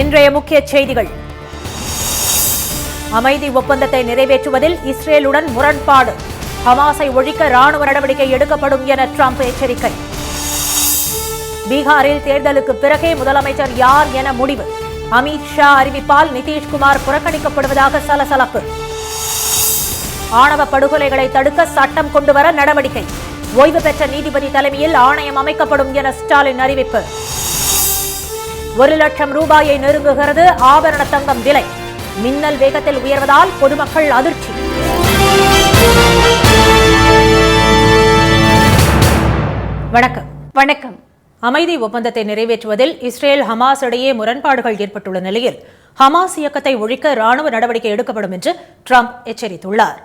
இன்றைய முக்கிய செய்திகள். அமைதி ஒப்பந்தத்தை நிறைவேற்றுவதில் இஸ்ரேலுடன் முரண்பாடு. ஹமாஸை ஒழிக்க ராணுவ நடவடிக்கை எடுக்கப்படும் என ட்ரம்ப் எச்சரிக்கை. பீகாரில் தேர்தலுக்கு பிறகே முதலமைச்சர் யார் என முடிவு. அமித் ஷா அறிவிப்பால் நிதிஷ்குமார் புறக்கணிக்கப்படுவதாக சலசலப்பு. ஆணவ படுகொலைகளை தடுக்க சட்டம் கொண்டுவர நடவடிக்கை. ஓய்வு பெற்ற நீதிபதி தலைமையில் ஆணையம் அமைக்கப்படும் என ஸ்டாலின் அறிவிப்பு. 1 லட்சம் ரூபாயை நெருங்குகிறது ஆபரண தங்கம் விலை. மின்னல் வேகத்தில் உயர்வதால் பொதுமக்கள் அதிர்ச்சி. வணக்கம். அமைதி ஒப்பந்தத்தை நிறைவேற்றுவதில் இஸ்ரேல் ஹமாஸ் இடையே முரண்பாடுகள் ஏற்பட்டுள்ள நிலையில் ஹமாஸ் இயக்கத்தை ஒழிக்க ராணுவ நடவடிக்கை எடுக்கப்படும் என்று ட்ரம்ப் எச்சரித்துள்ளார்.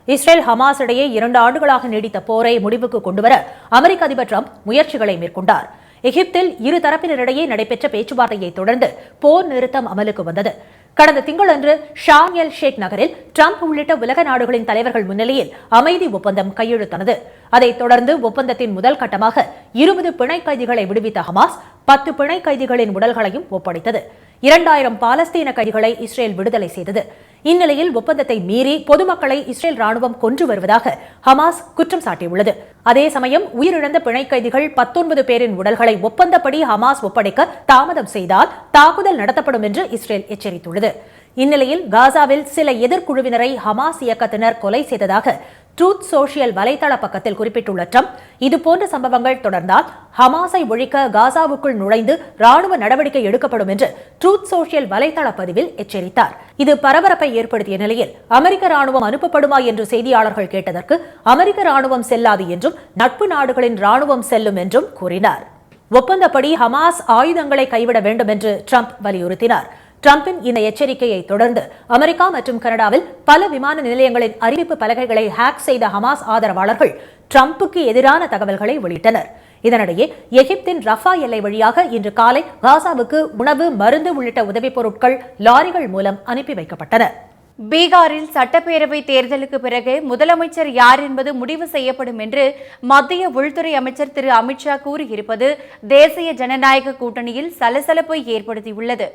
இஸ்ரேல் ஹமாஸ் இடையே 2 ஆண்டுகளாக நீடித்த போரை முடிவுக்கு கொண்டுவர அமெரிக்க அதிபர் ட்ரம்ப் முயற்சிகளை மேற்கொண்டார். எகிப்தில் இரு தரப்பினரிடையே நடைபெற்ற பேச்சுவார்த்தையை தொடர்ந்து போர் நிறுத்தம் அமலுக்கு வந்தது. கடந்த திங்களன்று ஷார்ம் எல் ஷேக் நகரில் ட்ரம்ப் உள்ளிட்ட உலக நாடுகளின் தலைவர்கள் முன்னிலையில் அமைதி ஒப்பந்தம் கையெழுத்தானது. அதைத் தொடர்ந்து ஒப்பந்தத்தின் முதல் கட்டமாக 20 பிணை கைதிகளை விடுவித்த ஹமாஸ் 10 பிணை கைதிகளின் உடல்களையும் ஒப்படைத்தது. 2000 பாலஸ்தீன கைதிகளை இஸ்ரேல் விடுதலை செய்தது. இந்நிலையில் ஒப்பந்தத்தை மீறி பொதுமக்களை இஸ்ரேல் ராணுவம் கொன்று வருவதாக ஹமாஸ் குற்றம் சாட்டியுள்ளது. அதே சமயம் உயிரிழந்த பிணை கைதிகள் 19 பேரின் உடல்களை ஒப்பந்தப்படி ஹமாஸ் ஒப்படைக்க தாமதம் செய்தால் தாக்குதல் நடத்தப்படும் என்று இஸ்ரேல் எச்சரித்துள்ளது. இந்நிலையில் காசாவில் சில எதிர்குழுவினரை ஹமாஸ் இயக்கத்தினர் கொலை செய்ததாக ட்ரூத் சோஷியல் வலைதள பக்கத்தில் குறிப்பிட்டுள்ள ட்ரம்ப், இதுபோன்ற சம்பவங்கள் தொடர்ந்தால் ஹமாஸை ஒழிக்க காசாவுக்குள் நுழைந்து ராணுவ நடவடிக்கை எடுக்கப்படும் என்று ட்ரூத் சோஷியல் வலைதள பதிவில் எச்சரித்தார். இது பரபரப்பை ஏற்படுத்திய நிலையில் அமெரிக்க ராணுவம் அனுப்பப்படுமா என்று செய்தியாளர்கள் கேட்டதற்கு அமெரிக்க ராணுவம் செல்லாது என்றும் நட்பு நாடுகளின் ராணுவம் செல்லும் என்றும் கூறினார். ஒப்பந்தப்படி ஹமாஸ் ஆயுதங்களை கைவிட வேண்டும் என்று ட்ரம்ப் வலியுறுத்தினார். ட்ரம்பின் இந்த எச்சரிக்கையை தொடர்ந்து அமெரிக்கா மற்றும் கனடாவில் பல விமான நிலையங்களின் அறிவிப்பு பலகைகளை ஹேக் செய்த ஹமாஸ் ஆதரவாளர்கள் ட்ரம்புக்கு எதிரான தகவல்களை வெளியிட்டனர். இதனிடையே எகிப்தின் ரஃபா எல்லை வழியாக இன்று காலை காசாவுக்கு உணவு, மருந்து உள்ளிட்ட உதவிப் பொருட்கள் லாரிகள் மூலம் அனுப்பி வைக்கப்பட்டன. பீகாரில் சட்டப்பேரவை தேர்தலுக்கு பிறகு முதலமைச்சர் யார் என்பது முடிவு செய்யப்படும் என்று மத்திய உள்துறை அமைச்சர் திரு அமித் ஷா கூறியிருப்பது தேசிய ஜனநாயக கூட்டணியில் சலசலப்பை ஏற்படுத்தியுள்ளது.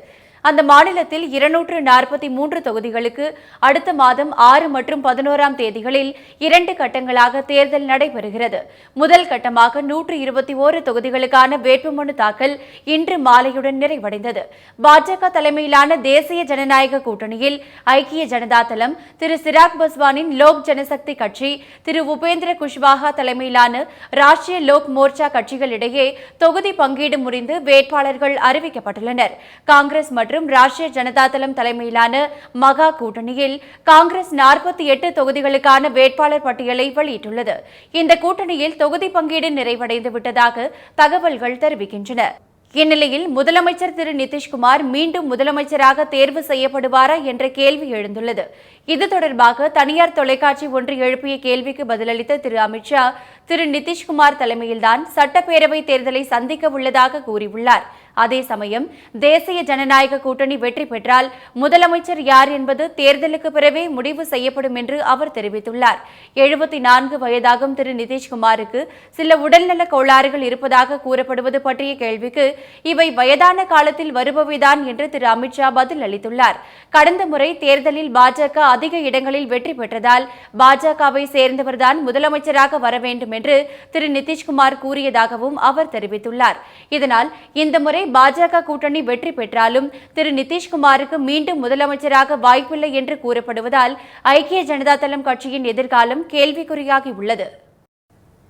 அந்த மாநிலத்தில் 243 தொகுதிகளுக்கு அடுத்த மாதம் 6 மற்றும் 11ஆம் தேதிகளில் 2 கட்டங்களாக தேர்தல் நடைபெறுகிறது. முதல் கட்டமாக 121 தொகுதிகளுக்கான வேட்புமனு தாக்கல் இன்று மாலையுடன் நிறைவடைந்தது. பாஜக தலைமையிலான தேசிய ஜனநாயக கூட்டணியில் ஐக்கிய ஜனதா தளம், திரு சிராக் பஸ்வானின் லோக் ஜனசக்தி கட்சி, திரு உபேந்திர குஷ்வாஹா தலைமையிலான ராஷ்டிரிய லோக் மோர்ச்சா கட்சிகளிடையே தொகுதி பங்கீடு முறிந்து வேட்பாளர்கள் அறிவிக்கப்பட்டுள்ளனர். காங்கிரஸ் மற்றும் ராஷ்டிரிய ஜனதா தளம் தலைமையிலான மகா கூட்டணியில் காங்கிரஸ் 48 தொகுதிகளுக்கான வேட்பாளர் பட்டியலை வெளியிட்டுள்ளது. இந்த கூட்டணியில் தொகுதி பங்கீடு நிறைவடைந்து விட்டதாக தகவல்கள் தெரிவிக்கின்றன. இந்நிலையில் முதலமைச்சர் திரு நிதிஷ்குமார் மீண்டும் முதலமைச்சராக தேர்வு செய்யப்படுவாரா என்ற கேள்வி எழுந்துள்ளது. இது தொடர்பாக தனியார் தொலைக்காட்சி ஒன்று எழுப்பிய கேள்விக்கு பதிலளித்த திரு அமித் ஷா, திரு நிதிஷ்குமார் தலைமையில்தான் சட்டப்பேரவை தேர்தலை சந்திக்க உள்ளதாக கூறியுள்ளார். அதே சமயம் தேசிய ஜனநாயக கூட்டணி வெற்றி பெற்றால் முதலமைச்சர் யார் என்பது தேர்தலுக்கு பிறவே முடிவு செய்யப்படும் என்று அவர் தெரிவித்துள்ளார். 74 வயதாகும் திரு நிதிஷ்குமாருக்கு சில உடல்நல கோளாறுகள் இருப்பதாக கூறப்படுவது பற்றிய கேள்விக்கு இவை வயதான காலத்தில் வருபவைதான் என்று திரு அமித் ஷா பதில் அளித்துள்ளார். கடந்த முறை தேர்தலில் பாஜக அதிக இடங்களில் வெற்றி பெற்றதால் பாஜகவை சேர்ந்தவர்தான் முதலமைச்சராக வர வேண்டும் என்று திரு நிதிஷ்குமார் கூறியதாகவும் அவர் தெரிவித்துள்ளார். இதனால் இந்த முறை பாஜக கூட்டணி வெற்றி பெற்றாலும் திரு நிதிஷ்குமாருக்கு மீண்டும் முதலமைச்சராக வாய்ப்பில்லை என்று கூறப்படுவதால் ஐக்கிய ஜனதா தளம் கட்சியின் எதிர்காலம் கேள்விக்குறியாகி உள்ளது.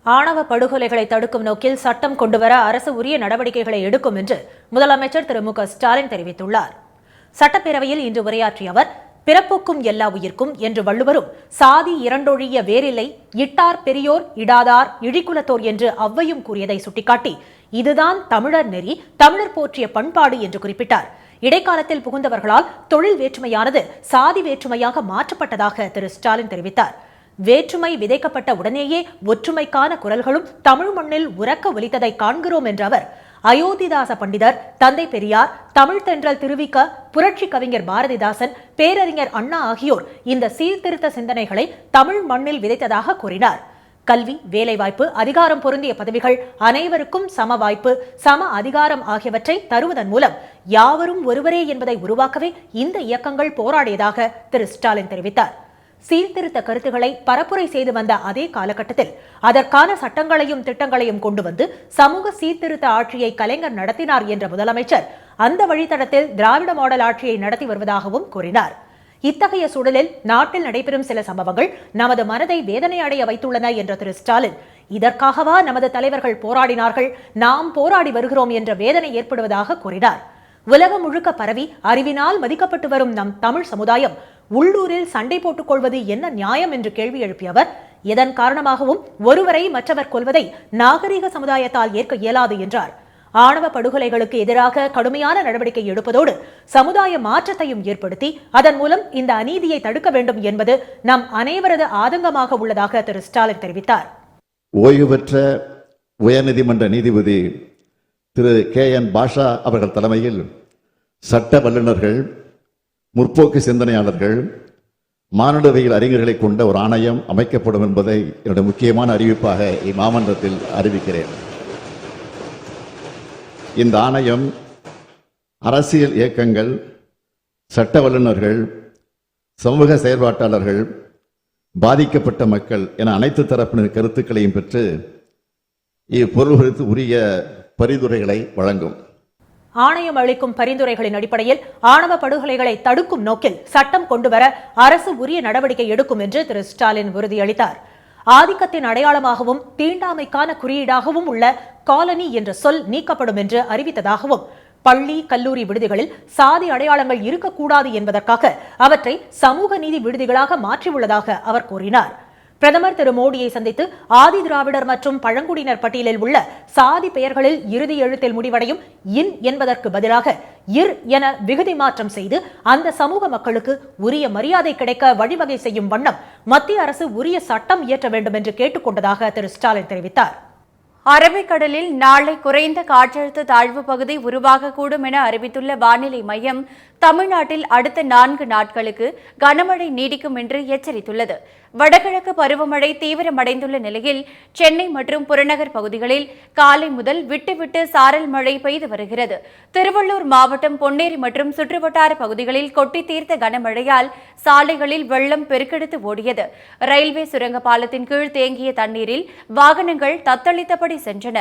ஆணவ படுகொலைகளை தடுக்கும் நோக்கில் சட்டம் கொண்டுவர அரசு உரிய நடவடிக்கைகளை எடுக்கும் என்று முதலமைச்சர் திரு மு க ஸ்டாலின் தெரிவித்துள்ளார். சட்டப்பேரவையில் இன்று உரையாற்றிய அவர், பிறப்புக்கும் எல்லா உயிர்க்கும் என்று வள்ளுவரும் சாதி இரண்டொழிய வேறில்லை, இட்டார் பெரியோர் இடாதார் இழிக்குலத்தோர் என்று ஔவையும் கூறியதை சுட்டிக்காட்டி, இதுதான் தமிழர் நெறி, தமிழர் போற்றிய பண்பாடு என்று குறிப்பிட்டார். இடைக்காலத்தில் புகுந்தவர்களால் தொழில் வேற்றுமையானது சாதி வேற்றுமையாக மாற்றப்பட்டதாக திரு ஸ்டாலின் தெரிவித்தார். வேற்றுமை விதைக்கப்பட்ட உடனேயே ஒற்றுமைக்கான குரல்களும் தமிழ் மண்ணில் உரக்க ஒலித்ததை காண்கிறோம் என்ற அவர், அயோத்திதாச பண்டிதர், தந்தை பெரியார், தமிழ் தென்றல் திருவிக, புரட்சி கவிஞர் பாரதிதாசன், பேரறிஞர் அண்ணா ஆகியோர் இந்த சீர்திருத்த சிந்தனைகளை தமிழ் மண்ணில் விதைத்ததாக கூறினார். கல்வி, வேலைவாய்ப்பு, அதிகாரம் பொருந்திய பதவிகள், அனைவருக்கும் சம வாய்ப்பு, சம அதிகாரம் ஆகியவற்றை தருவதன் மூலம் யாவரும் ஒருவரே என்பதை உருவாக்கவே இந்த இயக்கங்கள் போராடியதாக திரு ஸ்டாலின் தெரிவித்தார். சீர்திருத்த கருத்துக்களை பரப்புரை செய்து வந்த அதே காலகட்டத்தில் அதற்கான சட்டங்களையும் திட்டங்களையும் கொண்டு வந்து சமூக சீர்திருத்த ஆட்சியை கலைஞர் நடத்தினார் என்ற முதலமைச்சர் அந்த வழித்தடத்தில் திராவிட மாடல் ஆட்சியை நடத்தி வருவதாகவும் கூறினார். இத்தகைய சூழலில் நாட்டில் நடைபெறும் சில சம்பவங்கள் நமது மனதை வேதனை அடைய வைத்துள்ளன என்ற திரு ஸ்டாலின், இதற்காகவா நமது தலைவர்கள் போராடினார்கள், நாம் போராடி வருகிறோம் என்ற வேதனை ஏற்படுவதாக கூறினார். உலகம் முழுக்க பரவி அறிவினால் மதிக்கப்பட்டு வரும் நம் தமிழ் சமுதாயம் உள்ளூரில் சண்டை போட்டுக் கொள்வது என்ன நியாயம் என்று கேள்வி எழுப்பிய அவர், இதன் காரணமாகவும் ஒருவரை மற்றவர் கொல்வதை நாகரிக சமுதாயத்தால் ஏற்க இயலாது என்றார். ஆணவ படுகொலைகளுக்கு எதிராக கடுமையான நடவடிக்கை எடுப்பதோடு சமுதாய மாற்றத்தையும் ஏற்படுத்தி அதன் மூலம் இந்த அநீதியை தடுக்க வேண்டும் என்பது நம் அனைவரது ஆதங்கமாக உள்ளதாக திரு ஸ்டாலின் தெரிவித்தார். ஓய்வு பெற்ற உயர்நீதிமன்ற நீதிபதி திரு KN பாஷா அவர்கள் தலைமையில் சட்ட வல்லுநர்கள், முற்போக்கு சிந்தனையாளர்கள், மானுடவியல் அறிஞர்களை கொண்ட ஒரு ஆணையம் அமைக்கப்படும் என்பதை என்னுடைய முக்கியமான அறிவிப்பாக இம்மாமன்றத்தில் அறிவிக்கிறேன். இந்த ஆணையம் அரசியல் இயக்கங்கள், சட்ட வல்லுநர்கள், சமூக செயற்பாட்டாளர்கள், பாதிக்கப்பட்ட மக்கள் என அனைத்து தரப்பினர் கருத்துக்களையும் பெற்று இப்பொருள்களுக்கு உரிய பரிந்துரைகளை வழங்கும். ஆணையம் அளிக்கும் பரிந்துரைகளின் அடிப்படையில் ஆணவ படுகொலைகளை தடுக்கும் நோக்கில் சட்டம் கொண்டுவர அரசு உரிய நடவடிக்கை எடுக்கும் என்று திரு ஸ்டாலின் உறுதியளித்தார். ஆதிக்கத்தின் அடையாளமாகவும் தீண்டாமைக்கான குறியீடாகவும் உள்ள காலனி என்ற சொல் நீக்கப்படும் என்று அறிவித்ததாகவும், பள்ளி, கல்லூரி விடுதிகளில் சாதி அடையாளங்கள் இருக்கக்கூடாது என்பதற்காக அவற்றை சமூக நீதி விடுதிகளாக மாற்றியுள்ளதாக அவர் கூறினார். பிரதமர் திரு மோடியை சந்தித்து ஆதி திராவிடர் மற்றும் பழங்குடியினர் பட்டியலில் உள்ள சாதி பெயர்களில் இறுதி எழுத்தில் முடிவடையும் இன் என்பதற்கு பதிலாக இர் என விகுதி மாற்றம் செய்து அந்த சமூக மக்களுக்கு உரிய மரியாதை கிடைக்க வழிவகை செய்யும் வண்ணம் மத்திய அரசு உரிய சட்டம் இயற்ற வேண்டும் என்று கேட்டுக்கொண்டதாக திரு ஸ்டாலின் தெரிவித்தார். அரபிக்கடலில் நாளை குறைந்த காற்றழுத்த தாழ்வு பகுதி உருவாகக்கூடும் என அறிவித்துள்ள வானிலை மையம் தமிழ்நாட்டில் அடுத்த 4 நாட்களுக்கு கனமழை நீடிக்கும் என்று எச்சரித்துள்ளது. வடகிழக்கு பருவமழை தீவிரமடைந்துள்ள நிலையில் சென்னை மற்றும் புறநகர் பகுதிகளில் காலை முதல் விட்டுவிட்டு சாரல் மழை பெய்து வருகிறது. திருவள்ளூர் மாவட்டம் பொன்னேரி மற்றும் சுற்றுவட்டார பகுதிகளில் கொட்டி தீர்த்த கனமழையால் சாலைகளில் வெள்ளம் பெருக்கெடுத்து ஓடியது. ரயில்வே சுரங்க பாலத்தின் கீழ் தேங்கிய தண்ணீரில் வாகனங்கள் தத்தளித்தபடி சென்றன.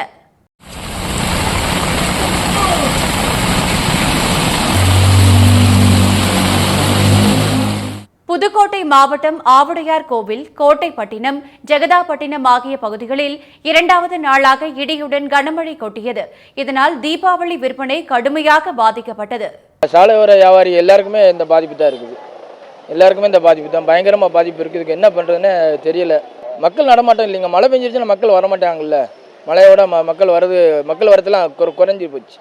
புதுக்கோட்டை மாவட்டம் ஆவுடையார் கோவில், கோட்டைப்பட்டினம், ஜெகதாப்பட்டினம் ஆகிய பகுதிகளில் 2வது நாளாக இடியுடன் கனமழை கொட்டியது. இதனால் தீபாவளி விற்பனை கடுமையாக பாதிக்கப்பட்டது. சாலையோர வியாபாரி எல்லாருக்குமே இந்த பாதிப்பு தான் இருக்குது. எல்லாருக்குமே இந்த பாதிப்பு தான், பயங்கரமாக பாதிப்பு இருக்குது. இதுக்கு என்ன பண்ணுறதுன்னு தெரியல. மக்கள் நடமாட்டம் இல்லைங்க. மழை பெஞ்சிருச்சுன்னா மக்கள் வரமாட்டாங்கல்ல. மழையோட மக்கள் வரதெல்லாம் குறைஞ்சி போச்சு.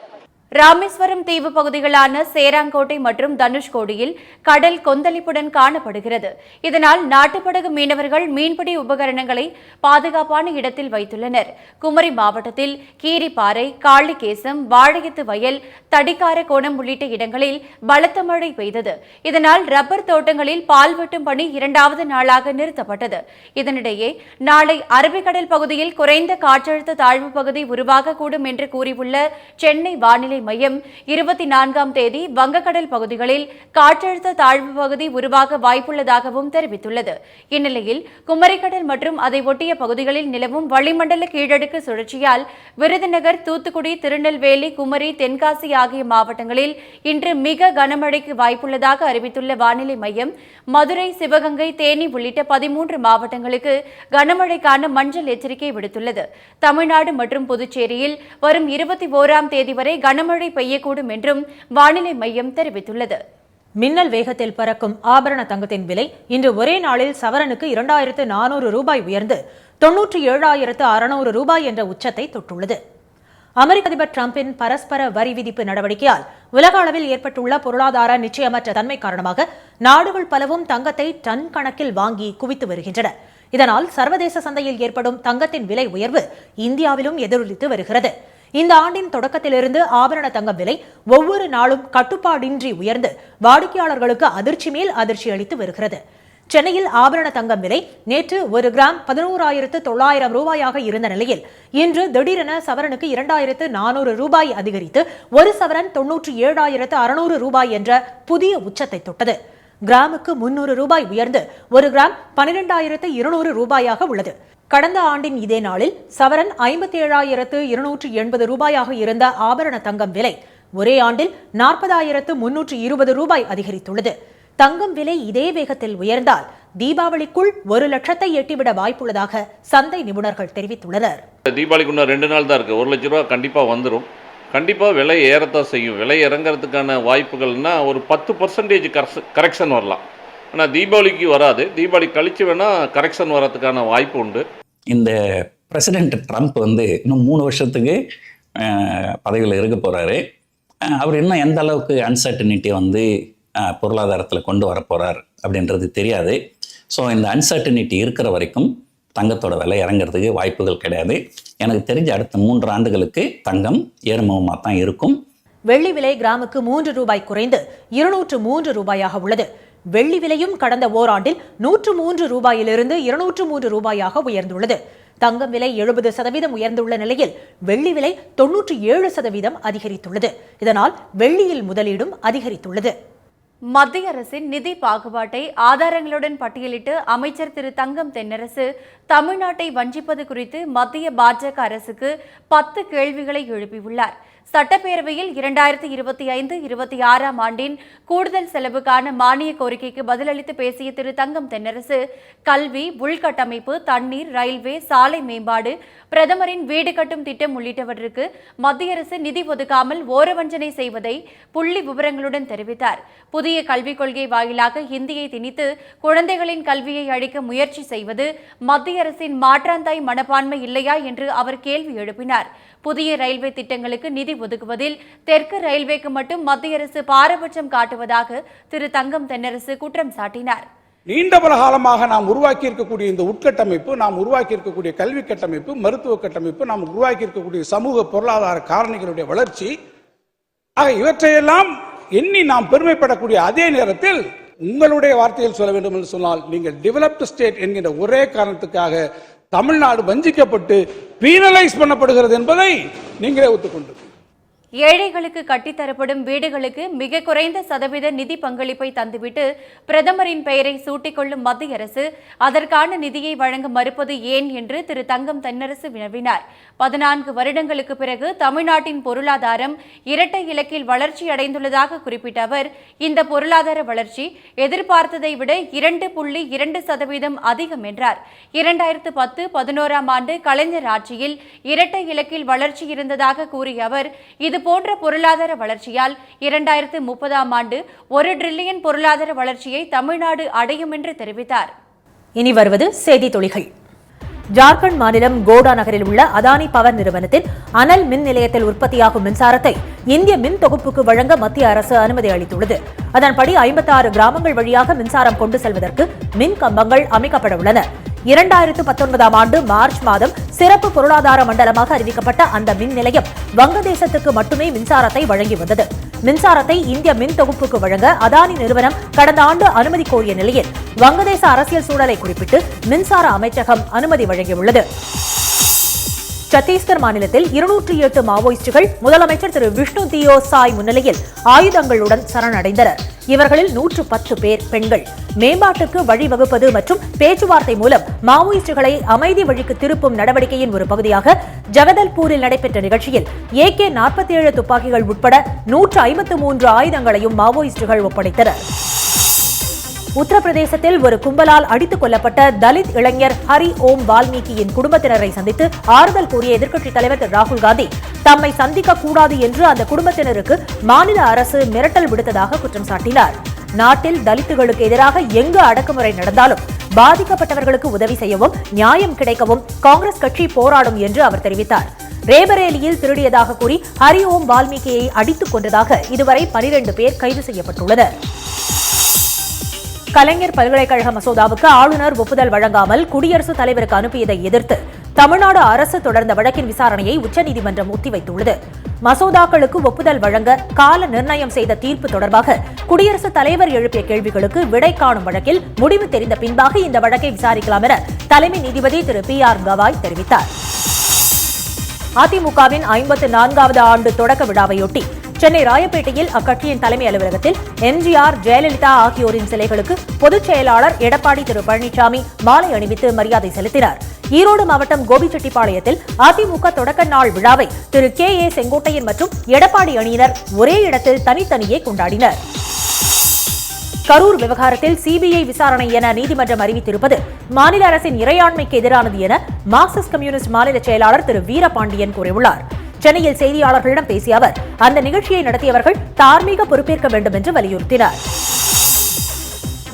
ராமேஸ்வரம் தீவு பகுதிகளான சேராங்கோட்டை மற்றும் தனுஷ்கோடியில் கடல் கொந்தளிப்புடன் காணப்படுகிறது. இதனால் நாட்டுப்படகு மீனவர்கள் மீன்பிடி உபகரணங்களை பாதுகாப்பான இடத்தில் வைத்துள்ளனர். குமரி மாவட்டத்தில் கீரிப்பாறை, காளிகேசம், வாழையத்து வயல், தடிக்கார கோணம் உள்ளிட்ட இடங்களில் பலத்த மழை பெய்தது. இதனால் ரப்பர் தோட்டங்களில் பால் வெட்டும் பணி 2வது நாளாக நிறுத்தப்பட்டது. இதனிடையே நாளை அரபிக்கடல் பகுதியில் குறைந்த காற்றழுத்த தாழ்வு பகுதி உருவாகக்கூடும் என்று கூறியுள்ள சென்னை வானிலை மையம் 24ஆம் தேதி வங்கக்கடல் பகுதிகளில் காற்றழுத்த தாழ்வு பகுதி உருவாக வாய்ப்புள்ளதாகவும் தெரிவித்துள்ளது. இந்நிலையில் குமரிக்கடல் மற்றும் அதை ஒட்டிய பகுதிகளில் நிலவும் வளிமண்டல கீழடுக்கு சுழற்சியால் விருதுநகர், தூத்துக்குடி, திருநெல்வேலி, குமரி, தென்காசி ஆகிய மாவட்டங்களில் இன்று மிக கனமழைக்கு வாய்ப்புள்ளதாக அறிவித்துள்ள வானிலை மையம் மதுரை, சிவகங்கை, தேனி உள்ளிட்ட 13 மாவட்டங்களுக்கு கனமழைக்கான மஞ்சள் எச்சரிக்கை விடுத்துள்ளது. தமிழ்நாடு மற்றும் புதுச்சேரியில் வரும் 21ஆம் தேதி வரை கனமழை பெய்யக்கூடும் என்றும் வானிலை மையம் தெரிவித்துள்ளது. மின்னல் வேகத்தில் பறக்கும் ஆபரண தங்கத்தின் விலை இன்று ஒரே நாளில் சவரனுக்கு 2400 ரூபாய் உயர்ந்து 97,600 ரூபாய் என்ற உச்சத்தை தொட்டுள்ளது. அமெரிக்க அதிபர் டிரம்பின் பரஸ்பர வரி விதிப்பு நடவடிக்கையால் உலக அளவில் ஏற்பட்டுள்ள பொருளாதார நிச்சயமற்ற தன்மை காரணமாக நாடுகள் பலவும் தங்கத்தை டன் கணக்கில் வாங்கி குவித்து வருகின்றன. இதனால் சர்வதேச சந்தையில் ஏற்படும் தங்கத்தின் விலை உயர்வு இந்தியாவிலும் எதிரொலித்து வருகிறது. இந்த ஆண்டின் தொடக்கத்திலிருந்து ஆபரண தங்கம் விலை ஒவ்வொரு நாளும் கட்டுப்பாடின்றி உயர்ந்து வாடிக்கையாளர்களுக்கு அதிர்ச்சி மேல் அதிர்ச்சி அளித்து வருகிறது. சென்னையில் ஆபரண தங்கம் விலை நேற்று 1 கிராம் 11,900 ரூபாயாக இருந்த நிலையில் இன்று திடீரென சவரனுக்கு 2,400 ரூபாய் அதிகரித்து ஒரு சவரன் 97,600 ரூபாய் என்ற புதிய உச்சத்தை தொட்டது. கிராமுக்கு 300 ரூபாய் உயர்ந்து 1 கிராம் 12,200 ரூபாயாக உள்ளது. கடந்த ஆண்டின் இதே நாளில் சவரன் 57,280 ரூபாயாக இருந்த ஆபரண தங்கம் விலை ஒரே ஆண்டில் 40,320 ரூபாய் அதிகரித்துள்ளது. தங்கம் விலை இதே வேகத்தில் உயர்ந்தால் தீபாவளிக்குள் 1 லட்சத்தை எட்டிவிட வாய்ப்புள்ளதாக சந்தை நிபுணர்கள் தெரிவித்துள்ளனர். தீபாவளிக்கு இன்னும் 2 நாள் தான் இருக்கு. 1 லட்ச ரூபா கண்டிப்பா வந்துடும். கண்டிப்பா விலை ஏறத்தான் செய்யும். விலை இறங்கிறதுக்கான வாய்ப்புகள்னா ஒரு 10% கரெக்ஷன் வரலாம். ஆனால் தீபாவளிக்கு வராது. தீபாவளி கழிச்சு வேணா கரெக்ஷன் வரதுக்கான வாய்ப்பு உண்டு. இந்த பிரசிடென்ட் ட்ரம்ப் இன்னும் 3 வருஷத்துக்கு பதவியில் இருக்க போறாரு. அவர் இன்னும் எந்த அளவுக்கு அன்சர்டனிட்டி பொருளாதாரத்தில் கொண்டு வர போறார் அப்படின்றது தெரியாது. ஸோ இந்த அன்சர்டனிட்டி இருக்கிற வரைக்கும் தங்கத்தோட விலை இறங்கிறதுக்கு வாய்ப்புகள் கிடையாது. எனக்கு தெரிஞ்ச அடுத்த 3 ஆண்டுகளுக்கு தங்கம் ஏறுமுகமாக தான் இருக்கும். வெள்ளி விலை கிராமுக்கு 3 ரூபாய் குறைந்து 203 ரூபாயாக உள்ளது. வெள்ளி விலையும் கடந்த ஓராண்டில் 103 ரூபாயிலிருந்து 203 ரூபாயாக உயர்ந்துள்ளது. தங்கம் விலை 70% உயர்ந்துள்ள நிலையில் வெள்ளி விலை 97% அதிகரித்துள்ளது. இதனால் வெள்ளியில் முதலீடும் அதிகரித்துள்ளது. மத்திய அரசின் நிதி பாகுபாட்டை ஆதாரங்களுடன் பட்டியலிட்டு அமைச்சர் திரு தங்கம் தென்னரசு தமிழ்நாட்டை வஞ்சிப்பது குறித்து மத்திய பாஜக அரசுக்கு 10 கேள்விகளை எழுப்பியுள்ளார். சட்டப்பேரவையில் 2025-26 ஆண்டின் கூடுதல் செலவுக்கான மானிய கோரிக்கைக்கு பதிலளித்து பேசிய திரு தங்கம் தென்னரசு கல்வி, உள்கட்டமைப்பு, தண்ணீர், ரயில்வே, சாலை மேம்பாடு, பிரதமரின் வீடு கட்டும் திட்டம் உள்ளிட்டவற்றுக்கு மத்திய அரசு நிதி ஒதுக்காமல் ஓரவஞ்சனை செய்வதை புள்ளி விவரங்களுடன் தெரிவித்தார். புதிய கல்விக் கொள்கை வாயிலாக ஹிந்தியை திணித்து குழந்தைகளின் கல்வியை அழிக்க முயற்சி செய்வது மத்திய அரசின் மாற்றாந்தாய் மனப்பான்மை இல்லையா என்று அவர் கேள்வி எழுப்பினார். புதிய ரயில்வே திட்டங்களுக்கு நிதி ஒதுக்குவதில் தெற்கு ரயில்வேக்கு மட்டும் மத்திய அரசு பாரபட்சம் காட்டுவதாக திரு தங்கம் தென்னரசு குற்றம் சாட்டினார். நீண்ட பல காலமாக நாம் உருவாக்கி இருக்கக்கூடிய இந்த உட்கட்டமைப்பு, நாம் உருவாக்கி இருக்கக்கூடிய கல்வி கட்டமைப்பு, மருத்துவ கட்டமைப்பு, நாம் உருவாக்கி இருக்கக்கூடிய சமூக பொருளாதார காரணிகளுடைய வளர்ச்சி இவற்றையெல்லாம் எண்ணி நாம் பெருமைப்படக்கூடிய அதே நேரத்தில் உங்களுடைய வார்த்தையில் சொல்ல வேண்டும் என்று சொன்னால் நீங்கள் டெவலப்டு ஸ்டேட் என்கின்ற ஒரே காரணத்துக்காக தமிழ்நாடு வஞ்சிக்கப்பட்டு பீனலைஸ் பண்ணப்படுகிறது என்பதை நீங்களே ஒத்துக்கொண்டு ஏழைகளுக்கு கட்டித்தரப்படும் வீடுகளுக்கு மிக குறைந்த சதவீத நிதி பங்களிப்பை தந்துவிட்டு பிரதமரின் பெயரை சூட்டிக்கொள்ளும் மத்திய அரசு அதற்கான நிதியை வழங்க மறுப்பது ஏன் என்று திரு தங்கம் தென்னரசு வினவினார். 14 வருடங்களுக்கு பிறகு தமிழ்நாட்டின் பொருளாதாரம் இரட்டை இலக்கில் வளர்ச்சி அடைந்துள்ளதாக குறிப்பிட்ட அவர் இந்த பொருளாதார வளர்ச்சி எதிர்பார்த்ததை விட 2.2% அதிகம் என்றார். 2010-11 ஆண்டு கலைஞர் ஆட்சியில் இரட்டை இலக்கில் வளர்ச்சி இருந்ததாக கூறிய அவர் இது போன்ற பொருளாதார வளர்ச்சியால் 2030 ஆண்டு 1 டிரில்லியன் பொருளாதார வளர்ச்சியை தமிழ்நாடு அடையும் என்று தெரிவித்தார். இனி வருவது செய்தி துளிகள். ஜார்க்கண்ட் மாநிலம் கோடா நகரில் உள்ள அதானி பவர் நிறுவனத்தின் அனல் மின் நிலையத்தில் உற்பத்தியாகும் மின்சாரத்தை இந்திய மின் தொகுப்புக்கு வழங்க மத்திய அரசு அனுமதி அளித்துள்ளது. அதன்படி 56 கிராமங்கள் வழியாக மின்சாரம் கொண்டு செல்வதற்கு மின் கம்பங்கள் அமைக்கப்பட உள்ளன. 2019 ஆண்டு மார்ச் மாதம் சிறப்பு பொருளாதார மண்டலமாக அறிவிக்கப்பட்ட அந்த மின் நிலையம் வங்கதேசத்துக்கு மட்டுமே மின்சாரத்தை வழங்கி வந்தது. மின்சாரத்தை இந்திய மின் தொகுப்புக்கு வழங்க அதானி நிறுவனம் கடந்த ஆண்டு அனுமதி கோரிய நிலையில் வங்கதேச அரசியல் சூழலை குறிப்பிட்டு மின்சார அமைச்சகம் அனுமதி வழங்கியுள்ளது. சத்தீஸ்கர் மாநிலத்தில் 208 மாவோயிஸ்டுகள் முதலமைச்சர் திரு விஷ்ணு தியோ சாய் முன்னிலையில் ஆயுதங்களுடன் சரணடைந்தனர். இவர்களில் 110 பேர் பெண்கள். மேம்பாட்டுக்கு வழிவகுப்பது மற்றும் பேச்சுவார்த்தை மூலம் மாவோயிஸ்டுகளை அமைதி வழிக்கு திருப்பும் நடவடிக்கையின் ஒரு பகுதியாக ஜகதல்பூரில் நடைபெற்ற நிகழ்ச்சியில் AK-47 துப்பாக்கிகள் உட்பட 153 ஆயுதங்களையும் மாவோயிஸ்டுகள் ஒப்படைத்தனர். உத்தரப்பிரதேசத்தில் ஒரு கும்பலால் அடித்துக் கொல்லப்பட்ட தலித் இளைஞர் ஹரி ஓம் வால்மீகியின் குடும்பத்தினரை சந்தித்து ஆறுதல் கூறிய எதிர்க்கட்சித் தலைவர் திரு ராகுல் காந்தி தம்மை சந்திக்க கூடாது என்று அந்த குடும்பத்தினருக்கு மாநில அரசு மிரட்டல் விடுத்ததாக குற்றம் சாட்டினார். நாட்டில் தலித்துகளுக்கு எதிராக எங்கு அடக்குமுறை நடந்தாலும் பாதிக்கப்பட்டவர்களுக்கு உதவி செய்யவும் நியாயம் கிடைக்கவும் காங்கிரஸ் கட்சி போராடும் என்று அவர் தெரிவித்தார். ரேபரேலியில் திருடியதாக கூறி ஹரி ஓம் வால்மீகியை அடித்துக் கொண்டதாக இதுவரை 12 பேர் கைது செய்யப்பட்டுள்ளனர். கலைஞர் பல்கலைக்கழக மசோதாவுக்கு ஆளுநர் ஒப்புதல் வழங்காமல் குடியரசுத் தலைவருக்கு அனுப்பியதை எதிர்த்து தமிழ்நாடு அரசு தொடர்ந்த வழக்கின் விசாரணையை உச்சநீதிமன்றம் ஒத்திவைத்துள்ளது. மசோதாக்களுக்கு ஒப்புதல் வழங்க கால நிர்ணயம் செய்த தீர்ப்பு தொடர்பாக குடியரசுத் தலைவர் எழுப்பிய கேள்விகளுக்கு விடை காணும் வழக்கில் முடிவு தெரிந்த பின்பாக இந்த வழக்கை விசாரிக்கலாம் என தலைமை நீதிபதி திரு PR கவாய் தெரிவித்தார். அதிமுகவின் 54வது ஆண்டு தொடக்க விழாவையொட்டி சென்னை ராயப்பேட்டையில் அக்கட்சியின் தலைமை அலுவலகத்தில் MGR, ஜெயலலிதா ஆகியோரின் சிலைகளுக்கு பொதுச் செயலாளர் எடப்பாடி திரு பழனிசாமி மாலை அணிவித்து மரியாதை செலுத்தினார். ஈரோடு மாவட்டம் கோபிச்செட்டிப்பாளையத்தில் அதிமுக தொடக்க நாள் விழாவை திரு KA செங்கோட்டையன் மற்றும் எடப்பாடி அணியினர் ஒரே இடத்தில் தனித்தனியே கொண்டாடினர். கரூர் விவகாரத்தில் CBI விசாரணை என நீதிமன்றம் அறிவித்திருப்பது மாநில அரசின் இறையாண்மைக்கு எதிரானது என மார்க்சிஸ்ட் கம்யூனிஸ்ட் மாநில செயலாளர் திரு வீரபாண்டியன் கூறியுள்ளார். சென்னையில் செய்தியாளர்களிடம் பேசிய அவர் அந்த நிகழ்ச்சியை நடத்தியவர்கள் தார்மீக பொறுப்பேற்க வேண்டும் என்று வலியுறுத்தினார்.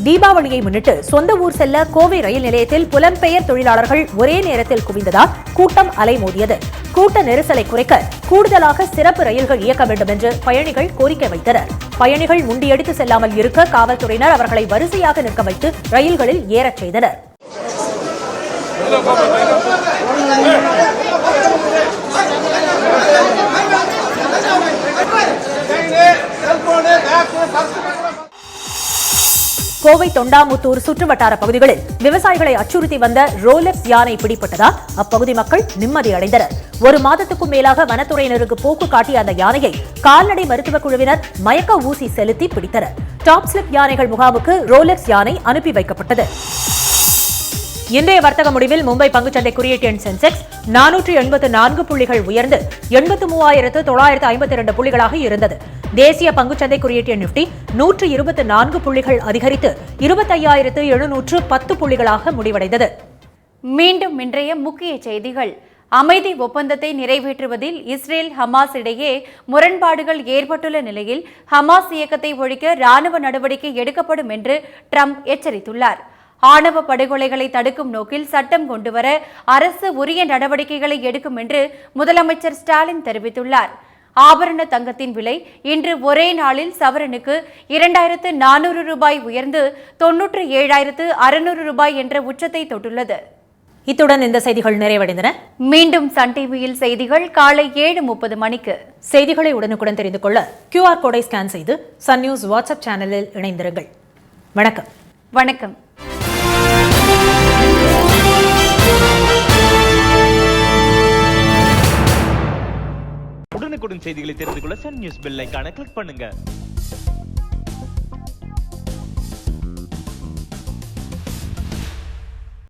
தீபாவளியை முன்னிட்டு சொந்த ஊர் செல்ல கோவை ரயில் நிலையத்தில் புலம்பெயர் தொழிலாளர்கள் ஒரே நேரத்தில் குவிந்ததால் கூட்டம் அலைமோதியது. கூட்ட நெரிசலை குறைக்க கூடுதலாக சிறப்பு ரயில்கள் இயக்க வேண்டும் என்று பயணிகள் கோரிக்கை வைத்தனர். பயணிகள் முண்டியடித்து செல்லாமல் இருக்க காவல்துறையினர் அவர்களை வரிசையாக நிற்க வைத்து ரயில்களில் ஏறச் செய்தனர். கோவை தொண்டாமுத்தூர் சுற்றுவட்டார பகுதிகளில் விவசாயிகளை அச்சுறுத்தி வந்த ரோலக்ஸ் யானை பிடிபட்டதால் அப்பகுதி மக்கள் நிம்மதி அடைந்தனர். ஒரு மாதத்துக்கும் மேலாக வனத்துறையினருக்கு போக்கு காட்டிய அந்த யானையை கால்நடை மருத்துவக் குழுவினர் மயக்க ஊசி செலுத்தி பிடித்தனர். டாப் ஸ்லிப் யானைகள் முகாமுக்கு ரோலக்ஸ் யானை அனுப்பி வைக்கப்பட்டது. இன்றைய வர்த்தக முடிவில் மும்பை பங்குச்சந்தை குறியீட்டு எண் சென்செக்ஸ் 484 புள்ளிகள் உயர்ந்து 83,952 புள்ளிகளாக இருந்தது. தேசிய பங்குச்சந்தை குறியீட்டு எண் நிப்டி 124 புள்ளிகள் அதிகரித்து 25,710 புள்ளிகளாக முடிவடைந்தது. மீண்டும் இன்றைய முக்கிய செய்திகள். அமைதி ஒப்பந்தத்தை நிறைவேற்றுவதில் இஸ்ரேல் ஹமாஸ் இடையே முரண்பாடுகள் ஏற்பட்டுள்ள நிலையில் ஹமாஸ் இயக்கத்தை ஒழிக்க ராணுவ நடவடிக்கை எடுக்கப்படும் என்று ட்ரம்ப் எச்சரித்துள்ளார். ஆணவ படுகொலைகளை தடுக்கும் நோக்கில் சட்டம் கொண்டுவர அரசு உரிய நடவடிக்கைகளை எடுக்கும் என்று முதலமைச்சர் ஸ்டாலின் தெரிவித்துள்ளார். ஆபரண தங்கத்தின் விலை இன்று ஒரே நாளில் சவரனுக்கு 2,400 ரூபாய் உயர்ந்து 97,600 ரூபாய் என்ற உச்சத்தை தொட்டுள்ளது. இத்துடன் இந்த செய்திகள் நிறைவடைந்தன. மீண்டும் சன் டிவியில் செய்திகள் காலை 7:30 மணிக்கு. செய்திகளை உடனுக்குடன் தெரிந்து கொள்ள QR கோடை ஸ்கேன் செய்து சன் நியூஸ் வாட்ஸ்அப் சேனலில் இணைந்திருங்கள். வணக்கம். வணக்கம். உடனுக்குடன் செய்திகளை தெரிந்து கொள்ள சன் நியூஸ் பெல் ஐகானை கிளிக் பண்ணுங்க.